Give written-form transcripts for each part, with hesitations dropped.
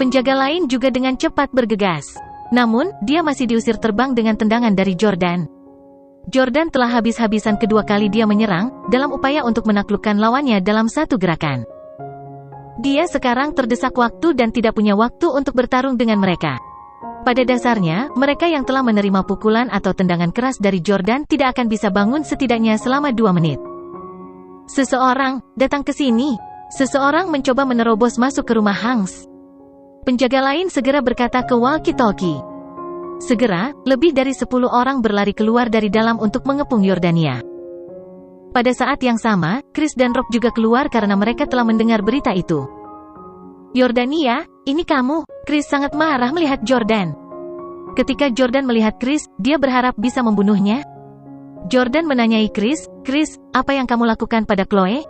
Penjaga lain juga dengan cepat bergegas. Namun, dia masih diusir terbang dengan tendangan dari Jordan. Jordan telah habis-habisan kedua kali dia menyerang, dalam upaya untuk menaklukkan lawannya dalam satu gerakan. Dia sekarang terdesak waktu dan tidak punya waktu untuk bertarung dengan mereka. Pada dasarnya, mereka yang telah menerima pukulan atau tendangan keras dari Jordan tidak akan bisa bangun setidaknya selama 2 menit. Seseorang datang ke sini. Seseorang mencoba menerobos masuk ke rumah Hanks. Penjaga lain segera berkata ke walkie-talkie. Segera, lebih dari 10 orang berlari keluar dari dalam untuk mengepung Yordania. Pada saat yang sama, Chris dan Rob juga keluar karena mereka telah mendengar berita itu. Yordania, ini kamu. Chris sangat marah melihat Jordan. Ketika Jordan melihat Chris, dia berharap bisa membunuhnya. Jordan menanyai Chris, "Chris, apa yang kamu lakukan pada Chloe?"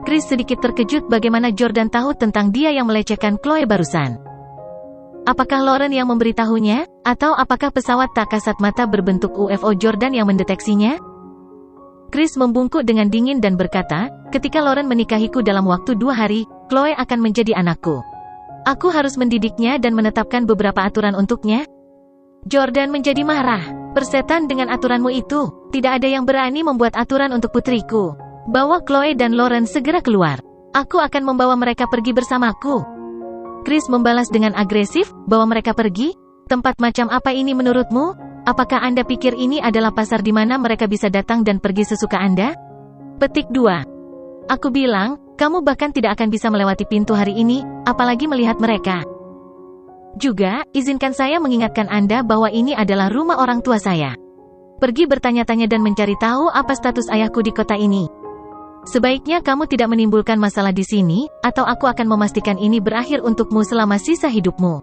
Chris sedikit terkejut bagaimana Jordan tahu tentang dia yang melecehkan Chloe barusan. Apakah Lauren yang memberitahunya? Atau apakah pesawat tak kasat mata berbentuk UFO Jordan yang mendeteksinya? Chris membungkuk dengan dingin dan berkata, "Ketika Lauren menikahiku dalam waktu 2 hari, Chloe akan menjadi anakku. Aku harus mendidiknya dan menetapkan beberapa aturan untuknya." Jordan menjadi marah. "Persetan dengan aturanmu itu. Tidak ada yang berani membuat aturan untuk putriku. Bawa Chloe dan Lauren segera keluar. Aku akan membawa mereka pergi bersamaku." Chris membalas dengan agresif, "Bawa mereka pergi? Tempat macam apa ini menurutmu? Apakah Anda pikir ini adalah pasar di mana mereka bisa datang dan pergi sesuka Anda?" Petik 2. "Aku bilang, kamu bahkan tidak akan bisa melewati pintu hari ini, apalagi melihat mereka. Juga, izinkan saya mengingatkan Anda bahwa ini adalah rumah orang tua saya. Pergi bertanya-tanya dan mencari tahu apa status ayahku di kota ini. Sebaiknya kamu tidak menimbulkan masalah di sini, atau aku akan memastikan ini berakhir untukmu selama sisa hidupmu."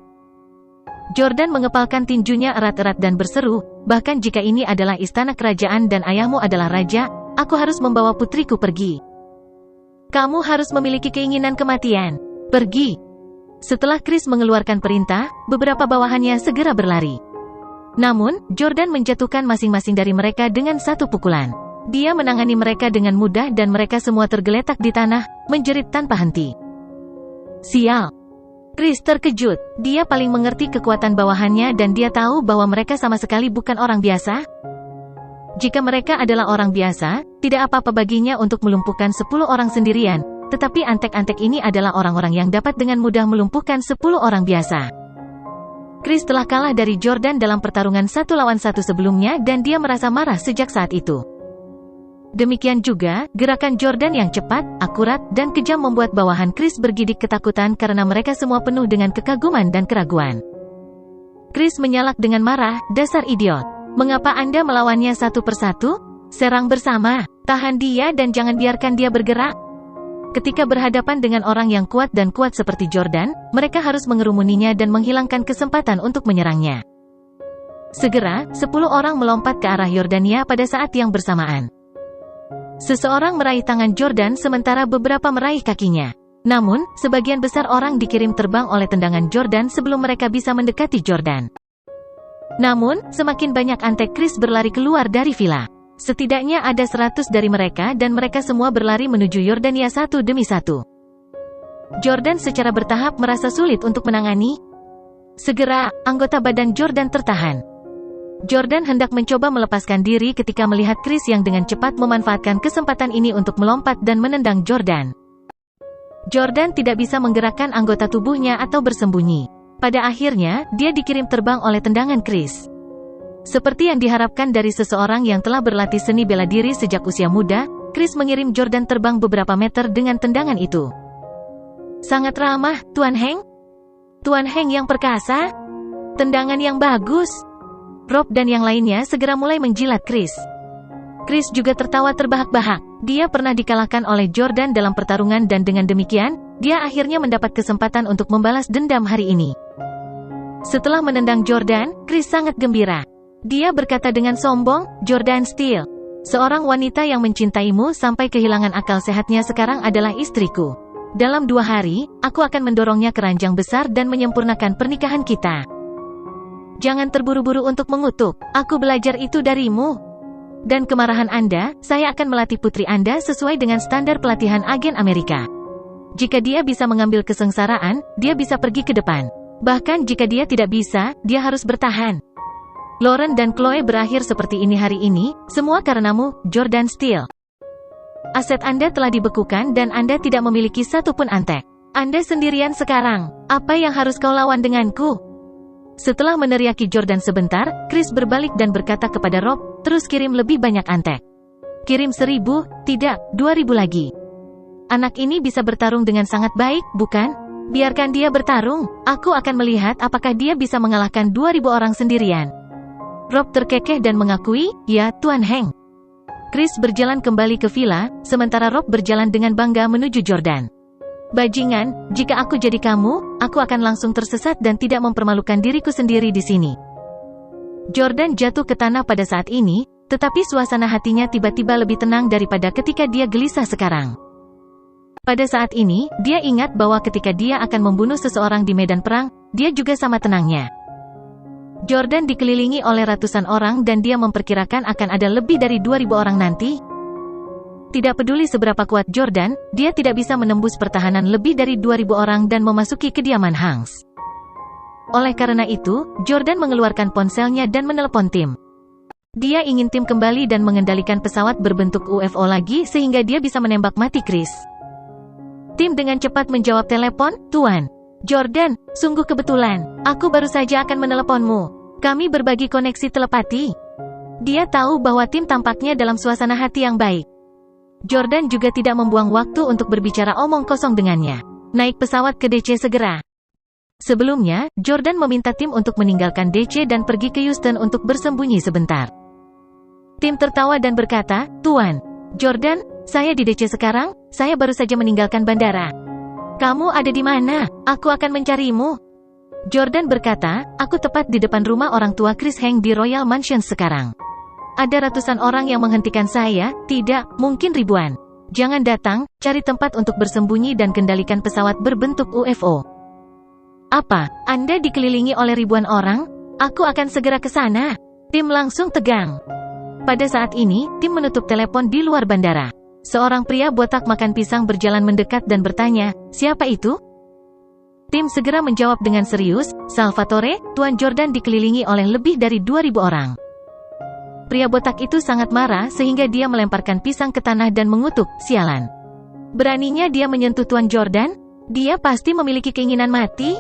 Jordan mengepalkan tinjunya erat-erat dan berseru, "Bahkan jika ini adalah istana kerajaan dan ayahmu adalah raja, aku harus membawa putriku pergi. Kamu harus memiliki keinginan kematian. Pergi." Setelah Chris mengeluarkan perintah, beberapa bawahannya segera berlari. Namun, Jordan menjatuhkan masing-masing dari mereka dengan satu pukulan. Dia menangani mereka dengan mudah dan mereka semua tergeletak di tanah, menjerit tanpa henti. "Sial!" Chris terkejut. Dia paling mengerti kekuatan bawahannya dan dia tahu bahwa mereka sama sekali bukan orang biasa. Jika mereka adalah orang biasa, tidak apa-apa baginya untuk melumpuhkan 10 orang sendirian, tetapi antek-antek ini adalah orang-orang yang dapat dengan mudah melumpuhkan 10 orang biasa. Chris telah kalah dari Jordan dalam pertarungan 1 lawan 1 sebelumnya dan dia merasa marah sejak saat itu. Demikian juga, gerakan Jordan yang cepat, akurat, dan kejam membuat bawahan Chris bergidik ketakutan karena mereka semua penuh dengan kekaguman dan keraguan. Chris menyalak dengan marah, "Dasar idiot. Mengapa Anda melawannya satu persatu? Serang bersama. Tahan dia dan jangan biarkan dia bergerak." Ketika berhadapan dengan orang yang kuat dan kuat seperti Jordan, mereka harus mengerumuninya dan menghilangkan kesempatan untuk menyerangnya. Segera, 10 orang melompat ke arah Yordania pada saat yang bersamaan. Seseorang meraih tangan Jordan sementara beberapa meraih kakinya. Namun, sebagian besar orang dikirim terbang oleh tendangan Jordan sebelum mereka bisa mendekati Jordan. Namun, semakin banyak antek Chris berlari keluar dari villa. Setidaknya ada 100 dari mereka dan mereka semua berlari menuju Yordania satu demi satu. Jordan secara bertahap merasa sulit untuk menangani. Segera, anggota badan Jordan tertahan. Jordan hendak mencoba melepaskan diri ketika melihat Chris yang dengan cepat memanfaatkan kesempatan ini untuk melompat dan menendang Jordan. Jordan tidak bisa menggerakkan anggota tubuhnya atau bersembunyi. Pada akhirnya, dia dikirim terbang oleh tendangan Chris. Seperti yang diharapkan dari seseorang yang telah berlatih seni bela diri sejak usia muda, Chris mengirim Jordan terbang beberapa meter dengan tendangan itu. "Sangat ramah, Tuan Hank. Tuan Hank yang perkasa. Tendangan yang bagus." Rob dan yang lainnya segera mulai menjilat Chris. Chris juga tertawa terbahak-bahak. Dia pernah dikalahkan oleh Jordan dalam pertarungan dan dengan demikian, dia akhirnya mendapat kesempatan untuk membalas dendam hari ini. Setelah menendang Jordan, Chris sangat gembira. Dia berkata dengan sombong, "Jordan Steele, seorang wanita yang mencintaimu sampai kehilangan akal sehatnya sekarang adalah istriku. Dalam 2 hari, aku akan mendorongnya ke ranjang besar dan menyempurnakan pernikahan kita. Jangan terburu-buru untuk mengutuk, aku belajar itu darimu. Dan kemarahan Anda, saya akan melatih putri Anda sesuai dengan standar pelatihan agen Amerika. Jika dia bisa mengambil kesengsaraan, dia bisa pergi ke depan. Bahkan jika dia tidak bisa, dia harus bertahan. Lauren dan Chloe berakhir seperti ini hari ini, semua karenamu, Jordan Steele. Aset Anda telah dibekukan dan Anda tidak memiliki satupun antek. Anda sendirian sekarang. Apa yang harus kau lawan denganku? Setelah meneriaki Jordan sebentar, Chris berbalik dan berkata kepada Rob, terus kirim lebih banyak antek. Kirim 1000, tidak, 2000 lagi. Anak ini bisa bertarung dengan sangat baik, bukan? Biarkan dia bertarung, aku akan melihat apakah dia bisa mengalahkan 2000 orang sendirian. Rob terkekeh dan mengakui, ya, Tuan Hank. Chris berjalan kembali ke villa, sementara Rob berjalan dengan bangga menuju Jordan. Bajingan, jika aku jadi kamu, aku akan langsung tersesat dan tidak mempermalukan diriku sendiri di sini. Jordan jatuh ke tanah pada saat ini, tetapi suasana hatinya tiba-tiba lebih tenang daripada ketika dia gelisah sekarang. Pada saat ini, dia ingat bahwa ketika dia akan membunuh seseorang di medan perang, dia juga sama tenangnya. Jordan dikelilingi oleh ratusan orang dan dia memperkirakan akan ada lebih dari 2000 orang nanti. Tidak peduli seberapa kuat Jordan, dia tidak bisa menembus pertahanan lebih dari 2000 orang dan memasuki kediaman Hanks. Oleh karena itu, Jordan mengeluarkan ponselnya dan menelepon tim. Dia ingin tim kembali dan mengendalikan pesawat berbentuk UFO lagi sehingga dia bisa menembak mati Chris. Tim dengan cepat menjawab telepon, Tuan. Jordan, sungguh kebetulan. Aku baru saja akan meneleponmu. Kami berbagi koneksi telepati. Dia tahu bahwa tim tampaknya dalam suasana hati yang baik. Jordan juga tidak membuang waktu untuk berbicara omong kosong dengannya. Naik pesawat ke DC segera. Sebelumnya, Jordan meminta tim untuk meninggalkan DC dan pergi ke Houston untuk bersembunyi sebentar. Tim tertawa dan berkata, Tuan. Jordan, saya di DC sekarang, saya baru saja meninggalkan bandara. Kamu ada di mana? Aku akan mencarimu. Jordan berkata, aku tepat di depan rumah orang tua Chris Hank di Royal Mansion sekarang. Ada ratusan orang yang menghentikan saya, tidak, mungkin ribuan. Jangan datang, cari tempat untuk bersembunyi dan kendalikan pesawat berbentuk UFO. Apa? Anda dikelilingi oleh ribuan orang? Aku akan segera ke sana. Tim langsung tegang. Pada saat ini, tim menutup telepon di luar bandara. Seorang pria botak makan pisang berjalan mendekat dan bertanya, siapa itu? Tim segera menjawab dengan serius, Salvatore, Tuan Jordan dikelilingi oleh lebih dari 2000 orang. Pria botak itu sangat marah sehingga dia melemparkan pisang ke tanah dan mengutuk, sialan. Beraninya dia menyentuh Tuan Jordan? Dia pasti memiliki keinginan mati?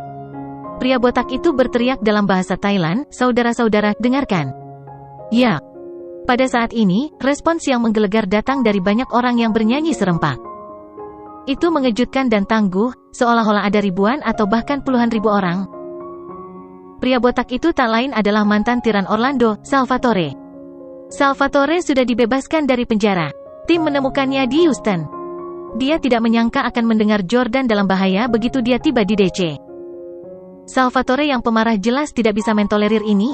Pria botak itu berteriak dalam bahasa Thailand, saudara-saudara, dengarkan. Ya. Pada saat ini, respons yang menggelegar datang dari banyak orang yang bernyanyi serempak. Itu mengejutkan dan tangguh, seolah-olah ada ribuan atau bahkan puluhan ribu orang. Pria botak itu tak lain adalah mantan tiran Orlando, Salvatore. Salvatore sudah dibebaskan dari penjara. Tim menemukannya di Houston. Dia tidak menyangka akan mendengar Jordan dalam bahaya begitu dia tiba di DC. Salvatore yang pemarah jelas tidak bisa mentolerir ini.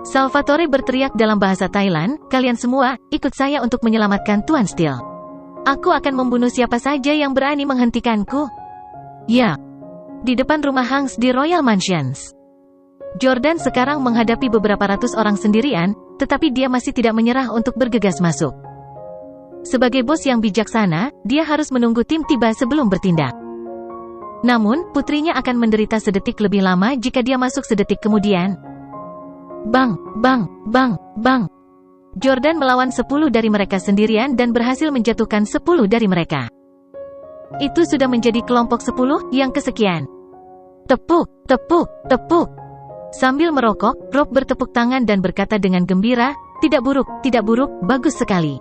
Salvatore berteriak dalam bahasa Thailand, kalian semua, ikut saya untuk menyelamatkan Tuan Steele. Aku akan membunuh siapa saja yang berani menghentikanku. Ya. Di depan rumah Hanks di Royal Mansions. Jordan sekarang menghadapi beberapa ratus orang sendirian, tetapi dia masih tidak menyerah untuk bergegas masuk. Sebagai bos yang bijaksana, dia harus menunggu tim tiba sebelum bertindak. Namun, putrinya akan menderita sedetik lebih lama jika dia masuk sedetik kemudian. Bang, bang, bang, bang. Jordan melawan 10 dari mereka sendirian dan berhasil menjatuhkan 10 dari mereka. Itu sudah menjadi kelompok 10 yang kesekian. Tepuk, tepuk, tepuk. Sambil merokok, Rob bertepuk tangan dan berkata dengan gembira, tidak buruk, bagus sekali.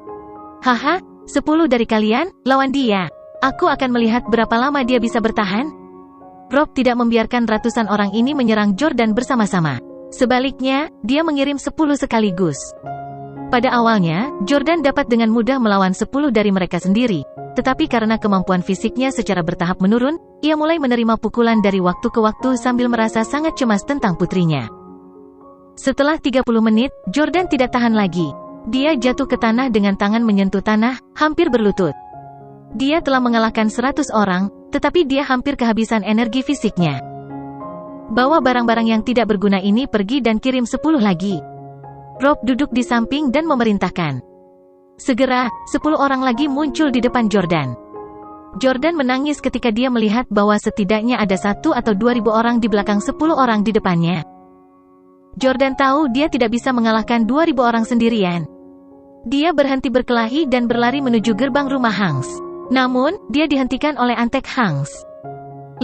Haha, 10 dari kalian, lawan dia. Aku akan melihat berapa lama dia bisa bertahan. Rob tidak membiarkan ratusan orang ini menyerang Jordan bersama-sama. Sebaliknya, dia mengirim 10 sekaligus. Pada awalnya, Jordan dapat dengan mudah melawan 10 dari mereka sendiri. Tetapi karena kemampuan fisiknya secara bertahap menurun, ia mulai menerima pukulan dari waktu ke waktu sambil merasa sangat cemas tentang putrinya. Setelah 30 menit, Jordan tidak tahan lagi. Dia jatuh ke tanah dengan tangan menyentuh tanah, hampir berlutut. Dia telah mengalahkan 100 orang, tetapi dia hampir kehabisan energi fisiknya. Bawa barang-barang yang tidak berguna ini pergi dan kirim 10 lagi. Rob duduk di samping dan memerintahkan. Segera, 10 orang lagi muncul di depan Jordan. Jordan menangis ketika dia melihat bahwa setidaknya ada 1 atau 2.000 orang di belakang 10 orang di depannya. Jordan tahu dia tidak bisa mengalahkan 2.000 orang sendirian. Dia berhenti berkelahi dan berlari menuju gerbang rumah Hanks. Namun, dia dihentikan oleh Antek Hanks.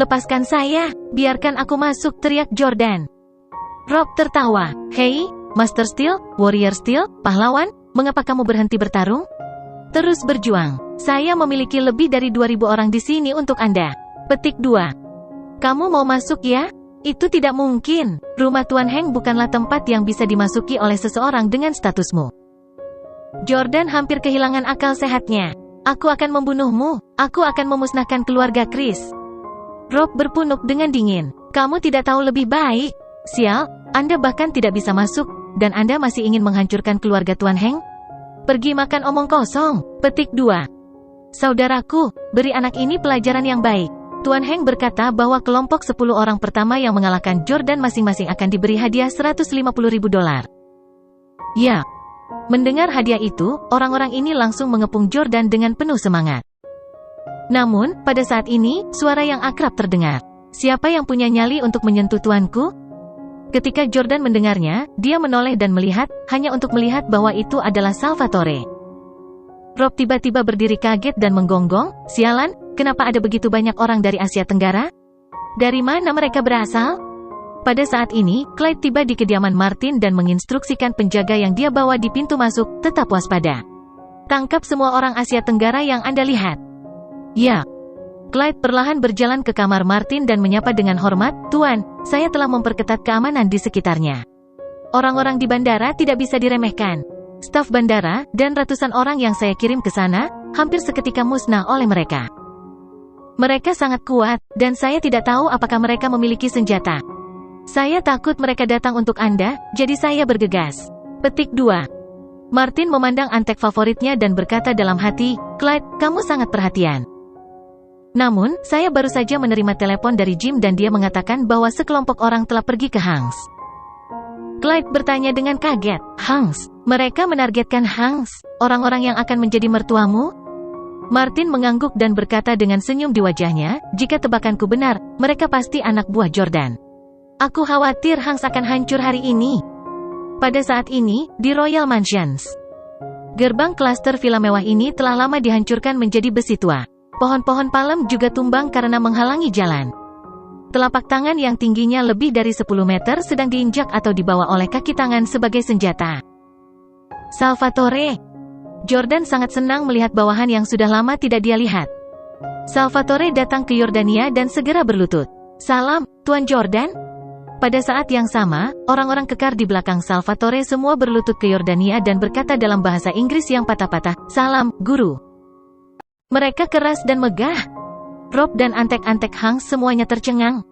"Lepaskan saya, biarkan aku masuk," teriak Jordan. Rob tertawa. "Hei, Master Steel, Warrior Steel, pahlawan, mengapa kamu berhenti bertarung? Terus berjuang. Saya memiliki lebih dari 2.000 orang di sini untuk Anda." Petik 2. "Kamu mau masuk ya? Itu tidak mungkin. Rumah Tuan Hank bukanlah tempat yang bisa dimasuki oleh seseorang dengan statusmu." Jordan hampir kehilangan akal sehatnya. "Aku akan membunuhmu. Aku akan memusnahkan keluarga Chris." Rob berpunuk dengan dingin. "Kamu tidak tahu lebih baik. Sial, Anda bahkan tidak bisa masuk, dan Anda masih ingin menghancurkan keluarga Tuan Hank? Pergi makan omong kosong." Petik 2. "Saudaraku, beri anak ini pelajaran yang baik." Tuan Hank berkata bahwa kelompok 10 orang pertama yang mengalahkan Jordan masing-masing akan diberi hadiah $150.000. Ya. Mendengar hadiah itu, orang-orang ini langsung mengepung Jordan dengan penuh semangat. Namun, pada saat ini, suara yang akrab terdengar. "Siapa yang punya nyali untuk menyentuh tuanku?" Ketika Jordan mendengarnya, dia menoleh dan melihat, hanya untuk melihat bahwa itu adalah Salvatore. Rob tiba-tiba berdiri kaget dan menggonggong. "Sialan, kenapa ada begitu banyak orang dari Asia Tenggara? Dari mana mereka berasal?" Pada saat ini, Clyde tiba di kediaman Martin dan menginstruksikan penjaga yang dia bawa di pintu masuk, "Tetap waspada. Tangkap semua orang Asia Tenggara yang Anda lihat." "Ya." Clyde perlahan berjalan ke kamar Martin dan menyapa dengan hormat, "Tuan, saya telah memperketat keamanan di sekitarnya. Orang-orang di bandara tidak bisa diremehkan. Staf bandara, dan ratusan orang yang saya kirim ke sana, hampir seketika musnah oleh mereka. Mereka sangat kuat, dan saya tidak tahu apakah mereka memiliki senjata. Saya takut mereka datang untuk Anda, jadi saya bergegas." Petik 2. Martin memandang Antek favoritnya dan berkata dalam hati, "Clyde, kamu sangat perhatian. Namun, saya baru saja menerima telepon dari Jim dan dia mengatakan bahwa sekelompok orang telah pergi ke Hanks." Clyde bertanya dengan kaget, "Hanks? Mereka menargetkan Hanks? Orang-orang yang akan menjadi mertuamu?" Martin mengangguk dan berkata dengan senyum di wajahnya, "Jika tebakanku benar, mereka pasti anak buah Jordan. Aku khawatir Hanks akan hancur hari ini." Pada saat ini, di Royal Mansions, gerbang klaster villa mewah ini telah lama dihancurkan menjadi besi tua. Pohon-pohon palem juga tumbang karena menghalangi jalan. Telapak tangan yang tingginya lebih dari 10 meter sedang diinjak atau dibawa oleh kaki tangan sebagai senjata. "Salvatore." Jordan sangat senang melihat bawahan yang sudah lama tidak dia lihat. Salvatore datang ke Yordania dan segera berlutut. "Salam, Tuan Jordan." Pada saat yang sama, orang-orang kekar di belakang Salvatore semua berlutut ke Yordania dan berkata dalam bahasa Inggris yang patah-patah, "Salam, Guru." Mereka keras dan megah. Rob dan Antek Hanks semuanya tercengang.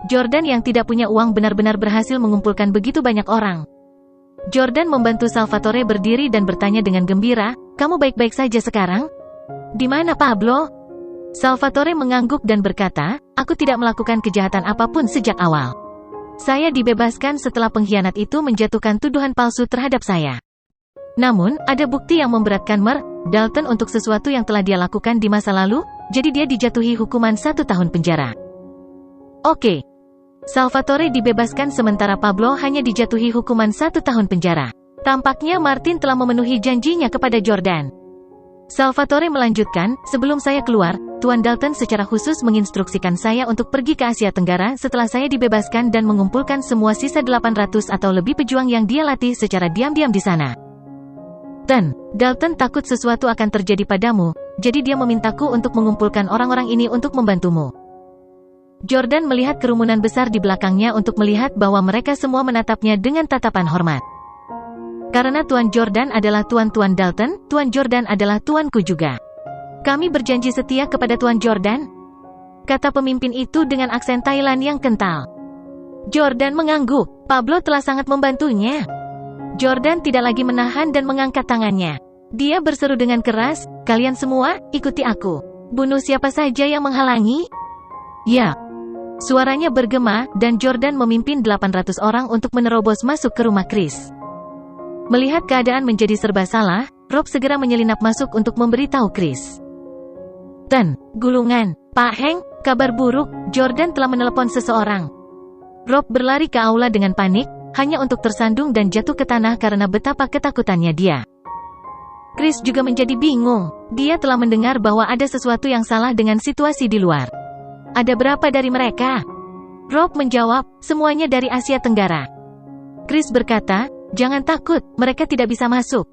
Jordan yang tidak punya uang benar-benar berhasil mengumpulkan begitu banyak orang. Jordan membantu Salvatore berdiri dan bertanya dengan gembira, "Kamu baik-baik saja sekarang? Di mana Pablo?" Salvatore mengangguk dan berkata, "Aku tidak melakukan kejahatan apapun sejak awal. Saya dibebaskan setelah pengkhianat itu menjatuhkan tuduhan palsu terhadap saya. Namun, ada bukti yang memberatkan Dalton untuk sesuatu yang telah dia lakukan di masa lalu, jadi dia dijatuhi hukuman 1 tahun penjara." Oke. Salvatore dibebaskan sementara Pablo hanya dijatuhi hukuman 1 tahun penjara. Tampaknya Martin telah memenuhi janjinya kepada Jordan. Salvatore melanjutkan, "Sebelum saya keluar, Tuan Dalton secara khusus menginstruksikan saya untuk pergi ke Asia Tenggara setelah saya dibebaskan dan mengumpulkan semua sisa 800 atau lebih pejuang yang dia latih secara diam-diam di sana. Dalton takut sesuatu akan terjadi padamu, jadi dia memintaku untuk mengumpulkan orang-orang ini untuk membantumu." Jordan melihat kerumunan besar di belakangnya untuk melihat bahwa mereka semua menatapnya dengan tatapan hormat. "Karena Tuan Jordan adalah Tuan Dalton, Tuan Jordan adalah tuanku juga. Kami berjanji setia kepada Tuan Jordan," kata pemimpin itu dengan aksen Thailand yang kental. Jordan mengangguk. Pablo telah sangat membantunya. Jordan tidak lagi menahan dan mengangkat tangannya. Dia berseru dengan keras, "Kalian semua, ikuti aku. Bunuh siapa saja yang menghalangi." "Ya." Suaranya bergema, dan Jordan memimpin 800 orang untuk menerobos masuk ke rumah Chris. Melihat keadaan menjadi serba salah, Rob segera menyelinap masuk untuk memberitahu Chris. Gulungan. Pak Heng, kabar buruk, Jordan telah menelepon seseorang. Rob berlari ke aula dengan panik, hanya untuk tersandung dan jatuh ke tanah karena betapa ketakutannya dia. Chris juga menjadi bingung. Dia telah mendengar bahwa ada sesuatu yang salah dengan situasi di luar. Ada berapa dari mereka? Rob menjawab, semuanya dari Asia Tenggara. Chris berkata, jangan takut, mereka tidak bisa masuk.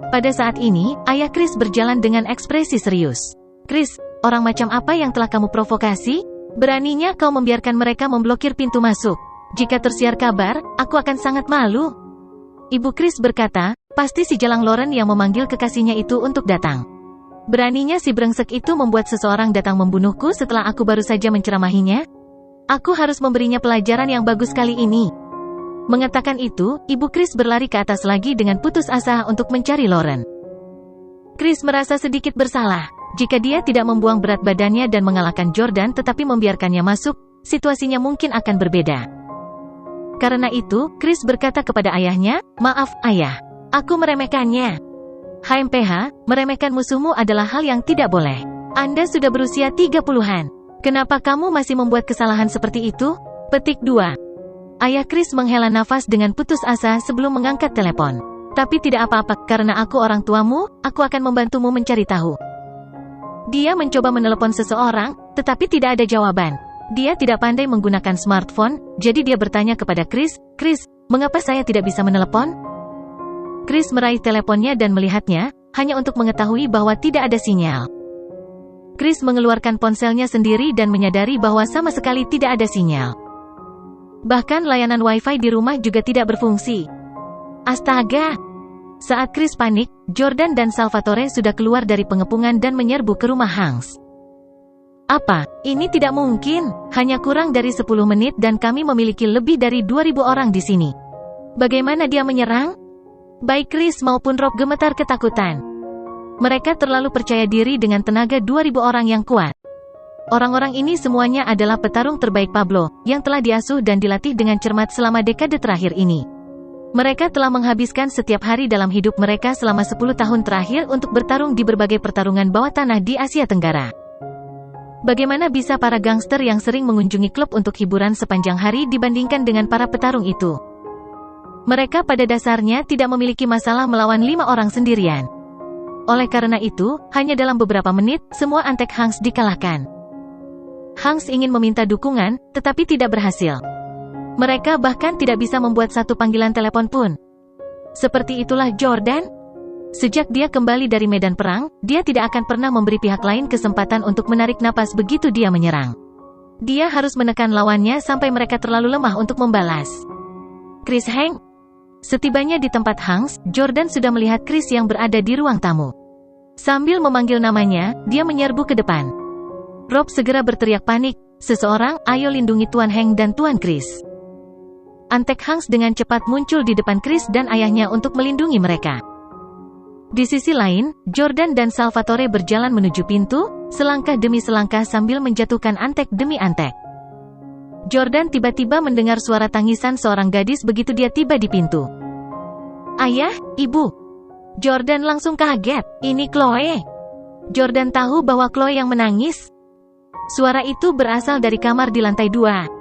Pada saat ini, ayah Chris berjalan dengan ekspresi serius. Chris, orang macam apa yang telah kamu provokasi? Beraninya kau membiarkan mereka memblokir pintu masuk. Jika tersiar kabar, aku akan sangat malu. Ibu Chris berkata, pasti si jalang Lauren yang memanggil kekasihnya itu untuk datang. Beraninya si brengsek itu membuat seseorang datang membunuhku setelah aku baru saja menceramahinya? Aku harus memberinya pelajaran yang bagus kali ini. Mengatakan itu, Ibu Chris berlari ke atas lagi dengan putus asa untuk mencari Lauren. Chris merasa sedikit bersalah. Jika dia tidak membuang berat badannya dan mengalahkan Jordan tetapi membiarkannya masuk, situasinya mungkin akan berbeda. Karena itu, Chris berkata kepada ayahnya, maaf, ayah. Aku meremehkannya. HMPH, meremehkan musuhmu adalah hal yang tidak boleh. Anda sudah berusia 30-an. Kenapa kamu masih membuat kesalahan seperti itu? Petik 2. Ayah Chris menghela nafas dengan putus asa sebelum mengangkat telepon. Tapi tidak apa-apa, karena aku orang tuamu, aku akan membantumu mencari tahu. Dia mencoba menelepon seseorang, tetapi tidak ada jawaban. Dia tidak pandai menggunakan smartphone, jadi dia bertanya kepada Chris, Chris, mengapa saya tidak bisa menelepon? Chris meraih teleponnya dan melihatnya, hanya untuk mengetahui bahwa tidak ada sinyal. Chris mengeluarkan ponselnya sendiri dan menyadari bahwa sama sekali tidak ada sinyal. Bahkan layanan Wi-Fi di rumah juga tidak berfungsi. Astaga! Saat Chris panik, Jordan dan Salvatore sudah keluar dari pengepungan dan menyerbu ke rumah Hanks. Apa? Ini tidak mungkin. Hanya kurang dari 10 menit dan kami memiliki lebih dari 2.000 orang di sini. Bagaimana dia menyerang? Baik Chris maupun Rob gemetar ketakutan. Mereka terlalu percaya diri dengan tenaga 2.000 orang yang kuat. Orang-orang ini semuanya adalah petarung terbaik Pablo, yang telah diasuh dan dilatih dengan cermat selama dekade terakhir ini. Mereka telah menghabiskan setiap hari dalam hidup mereka selama 10 tahun terakhir untuk bertarung di berbagai pertarungan bawah tanah di Asia Tenggara. Bagaimana bisa para gangster yang sering mengunjungi klub untuk hiburan sepanjang hari dibandingkan dengan para petarung itu? Mereka pada dasarnya tidak memiliki masalah melawan 5 orang sendirian. Oleh karena itu, hanya dalam beberapa menit, semua antek Hanks dikalahkan. Hanks ingin meminta dukungan, tetapi tidak berhasil. Mereka bahkan tidak bisa membuat satu panggilan telepon pun. Seperti itulah Jordan. Sejak dia kembali dari medan perang, dia tidak akan pernah memberi pihak lain kesempatan untuk menarik napas begitu dia menyerang. Dia harus menekan lawannya sampai mereka terlalu lemah untuk membalas. Chris Heng. Setibanya di tempat Hanks, Jordan sudah melihat Chris yang berada di ruang tamu. Sambil memanggil namanya, dia menyerbu ke depan. Rob segera berteriak panik, seseorang, ayo lindungi Tuan Heng dan Tuan Chris. Antek Hanks dengan cepat muncul di depan Chris dan ayahnya untuk melindungi mereka. Di sisi lain, Jordan dan Salvatore berjalan menuju pintu, selangkah demi selangkah sambil menjatuhkan antek demi antek. Jordan tiba-tiba mendengar suara tangisan seorang gadis begitu dia tiba di pintu. Ayah, ibu. Jordan langsung kaget, ini Chloe. Jordan tahu bahwa Chloe yang menangis. Suara itu berasal dari kamar di lantai 2.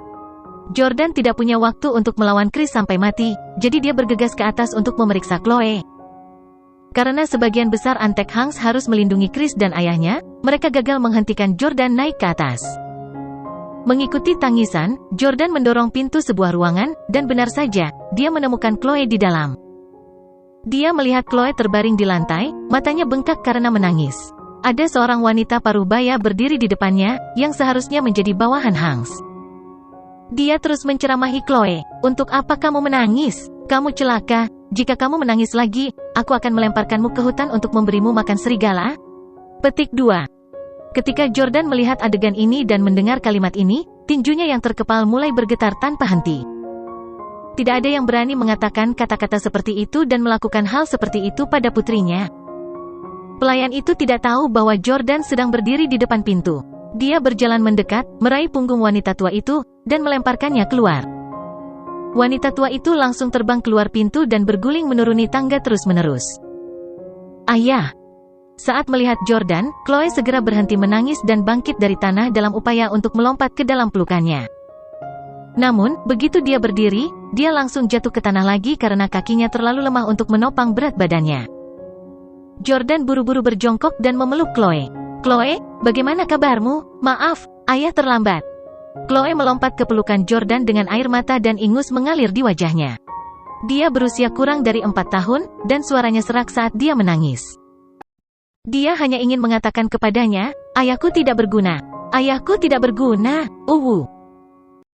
Jordan tidak punya waktu untuk melawan Chris sampai mati, jadi dia bergegas ke atas untuk memeriksa Chloe. Karena sebagian besar antek Hanks harus melindungi Chris dan ayahnya, mereka gagal menghentikan Jordan naik ke atas. Mengikuti tangisan, Jordan mendorong pintu sebuah ruangan, dan benar saja, dia menemukan Chloe di dalam. Dia melihat Chloe terbaring di lantai, matanya bengkak karena menangis. Ada seorang wanita paruh baya berdiri di depannya, yang seharusnya menjadi bawahan Hanks. Dia terus menceramahi Chloe, untuk apa kamu menangis? Kamu celaka, jika kamu menangis lagi, aku akan melemparkanmu ke hutan untuk memberimu makan serigala. Petik 2. Ketika Jordan melihat adegan ini dan mendengar kalimat ini, tinjunya yang terkepal mulai bergetar tanpa henti. Tidak ada yang berani mengatakan kata-kata seperti itu dan melakukan hal seperti itu pada putrinya. Pelayan itu tidak tahu bahwa Jordan sedang berdiri di depan pintu. Dia berjalan mendekat, meraih punggung wanita tua itu, dan melemparkannya keluar. Wanita tua itu langsung terbang keluar pintu dan berguling menuruni tangga terus-menerus. Ayah! Saat melihat Jordan, Chloe segera berhenti menangis dan bangkit dari tanah dalam upaya untuk melompat ke dalam pelukannya. Namun, begitu dia berdiri, dia langsung jatuh ke tanah lagi karena kakinya terlalu lemah untuk menopang berat badannya. Jordan buru-buru berjongkok dan memeluk Chloe. "Chloe, bagaimana kabarmu? Maaf, ayah terlambat." Chloe melompat ke pelukan Jordan dengan air mata dan ingus mengalir di wajahnya. Dia berusia kurang dari 4 tahun, dan suaranya serak saat dia menangis. Dia hanya ingin mengatakan kepadanya, "Ayahku tidak berguna. Ayahku tidak berguna."